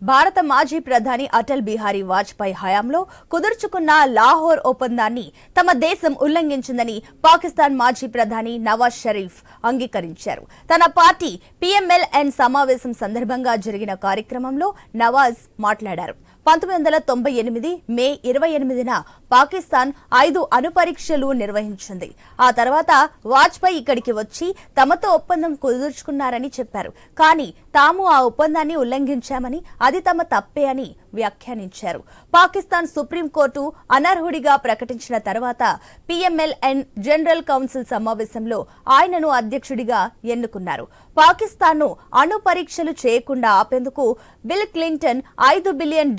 భారత మాజీ ప్రధాని అటల్ బిహారీ వాజ్పేయి హయాంలో కుదుర్చుకున్న లాహోర్ ఒప్పందాన్ని తమ దేశం ఉల్లంఘించిందని పాకిస్తాన్ మాజీ ప్రధాని నవాజ్ షరీఫ్ అంగీకరించారు. తన పార్టీ పీఎంఎల్ఎన్ సమావేశం సందర్భంగా జరిగిన కార్యక్రమంలో నవాజ్ మాట్లాడారు. 1998 మే 28న పాకిస్తాన్ 5 అణుపరీక్షలు నిర్వహించింది. ఆ తర్వాత వాజ్పేయి ఇక్కడికి వచ్చి తమతో ఒప్పందం కుదుర్చుకున్నారని చెప్పారు. కానీ తాము ఆ ఒప్పందాన్ని ఉల్లంఘించామని, అది తమ తప్పే అని వ్యాఖ్యానించారు. పాకిస్తాన్ సుప్రీంకోర్టు అనర్హుడిగా ప్రకటించిన తర్వాత పీఎంఎల్ఎన్ జనరల్ కౌన్సిల్ సమావేశంలో ఆయనను అధ్యక్షుడిగా ఎన్నుకున్నారు. పాకిస్తాన్ను అణు పరీక్షలు చేయకుండా ఆపేందుకు బిల్ క్లింటన్ $5 బిలియన్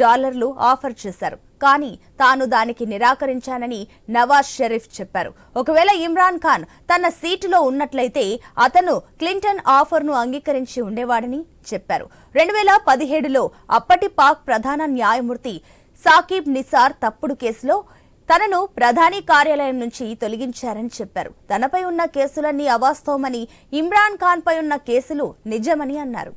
ఆఫర్ చేశారు. కానీ తాను దానికి నిరాకరించానని నవాజ్ షరీఫ్ చెప్పారు. ఒకవేళ ఇమ్రాన్ ఖాన్ తన సీటులో ఉన్నట్లయితే అతను క్లింటన్ ఆఫర్ను అంగీకరించి ఉండేవాడని చెప్పారు. 2017లో అప్పటి పాక్ ప్రధాన న్యాయమూర్తి సాకిబ్ నిసార్ తప్పుడు కేసులో తనను ప్రధాని కార్యాలయం నుంచి తొలగించారని చెప్పారు. తనపై ఉన్న కేసులన్నీ అవాస్తవమని, ఇమ్రాన్ ఖాన్ పై ఉన్న కేసులు నిజమని అన్నారు.